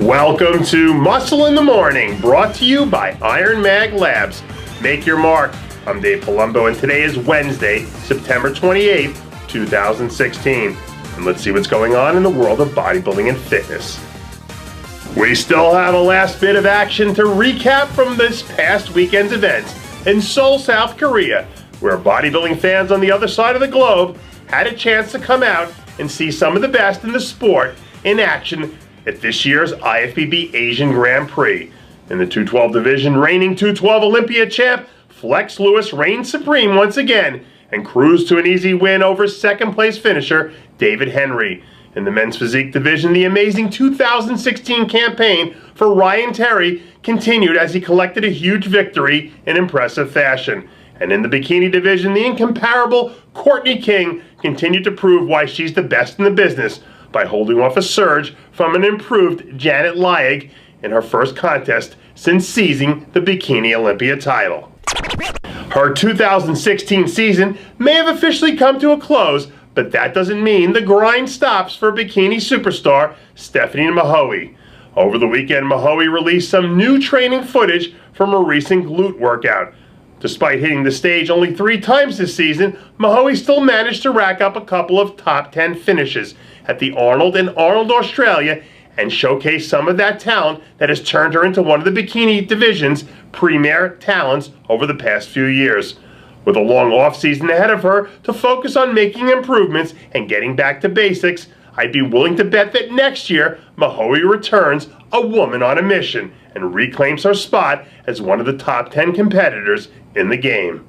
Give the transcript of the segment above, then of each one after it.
Welcome to Muscle in the Morning, brought to you by IronMag Labs. Make your mark. I'm Dave Palumbo, and today is Wednesday, September 28th, 2016. And let's see what's going on in the world of bodybuilding and fitness. We still have a last bit of action to recap from this past weekend's events in Seoul, South Korea, where bodybuilding fans on the other side of the globe had a chance to come out and see some of the best in the sport in action at this year's IFBB Asian Grand Prix. In the 212 division, reigning 212 Olympia champ Flex Lewis reigned supreme once again and cruised to an easy win over second place finisher David Henry. In the men's physique division, the amazing 2016 campaign for Ryan Terry continued as he collected a huge victory in impressive fashion. And in the bikini division, the incomparable Courtney King continued to prove why she's the best in the business by holding off a surge from an improved Janet Laig in her first contest since seizing the Bikini Olympia title. Her 2016 season may have officially come to a close, but that doesn't mean the grind stops for bikini superstar Stephanie Mahoe. Over the weekend, Mahoe released some new training footage from a recent glute workout. Despite hitting the stage only 3 times this season, Mahoe still managed to rack up a couple of top 10 finishes at the Arnold and Arnold Australia and showcase some of that talent that has turned her into one of the bikini division's premier talents over the past few years. With a long off-season ahead of her to focus on making improvements and getting back to basics, I'd be willing to bet that next year Mahoe returns a woman on a mission and reclaims her spot as one of the top 10 competitors in the game.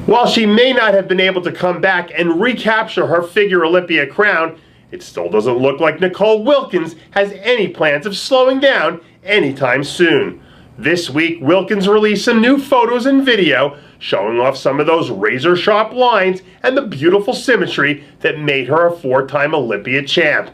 While she may not have been able to come back and recapture her figure Olympia crown, it still doesn't look like Nicole Wilkins has any plans of slowing down anytime soon. This week, Wilkins released some new photos and video showing off some of those razor-sharp lines and the beautiful symmetry that made her a 4-time Olympia champ.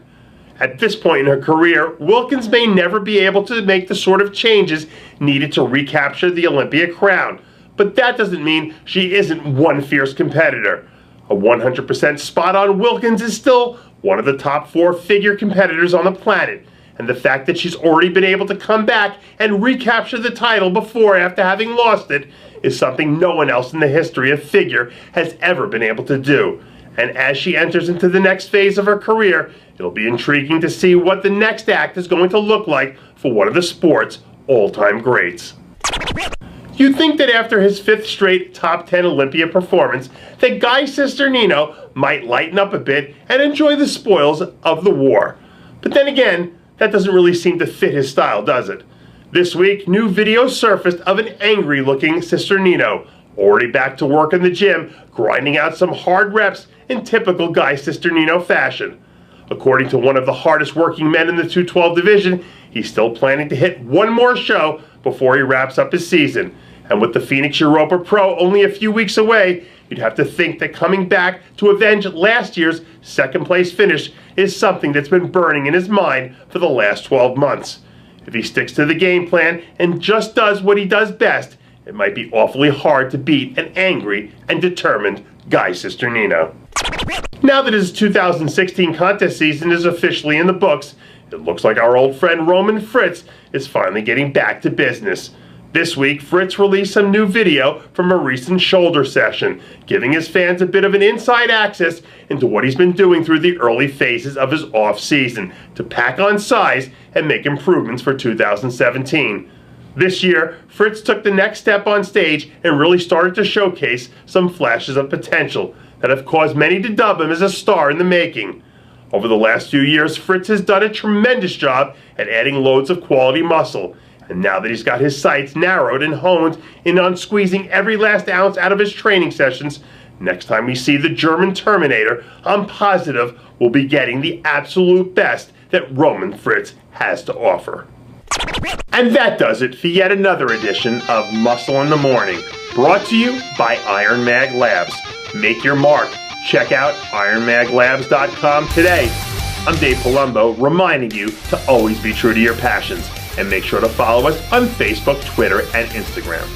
At this point in her career, Wilkins may never be able to make the sort of changes needed to recapture the Olympia crown, but that doesn't mean she isn't one fierce competitor. A 100% spot-on Wilkins is still one of the top 4 figure competitors on the planet, and the fact that she's already been able to come back and recapture the title before after having lost it is something no one else in the history of figure has ever been able to do. And as she enters into the next phase of her career, it'll be intriguing to see what the next act is going to look like for one of the sport's all-time greats. You'd think that after his 5th straight top 10 Olympia performance, that Guy Cisternino might lighten up a bit and enjoy the spoils of the war. But then again, that doesn't really seem to fit his style, does it? This week, new videos surfaced of an angry-looking Cisternino, already back to work in the gym, grinding out some hard reps in typical Guy Cisternino fashion. According to one of the hardest working men in the 212 division, he's still planning to hit one more show before he wraps up his season. And with the Phoenix Europa Pro only a few weeks away, you'd have to think that coming back to avenge last year's second-place finish is something that's been burning in his mind for the last 12 months. If he sticks to the game plan and just does what he does best, it might be awfully hard to beat an angry and determined Guy Cisternino. Now that his 2016 contest season is officially in the books, it looks like our old friend Roman Fritz is finally getting back to business. This week, Fritz released some new video from a recent shoulder session, giving his fans a bit of an inside access into what he's been doing through the early phases of his off-season to pack on size and make improvements for 2017. This year, Fritz took the next step on stage and really started to showcase some flashes of potential that have caused many to dub him as a star in the making. Over the last few years, Fritz has done a tremendous job at adding loads of quality muscle. And now that he's got his sights narrowed and honed in on squeezing every last ounce out of his training sessions, next time we see the German Terminator, I'm positive we'll be getting the absolute best that Roman Fritz has to offer. And that does it for yet another edition of Muscle in the Morning, brought to you by IronMag Labs. Make your mark. Check out IronMagLabs.com today. I'm Dave Palumbo, reminding you to always be true to your passions. And make sure to follow us on Facebook, Twitter, and Instagram.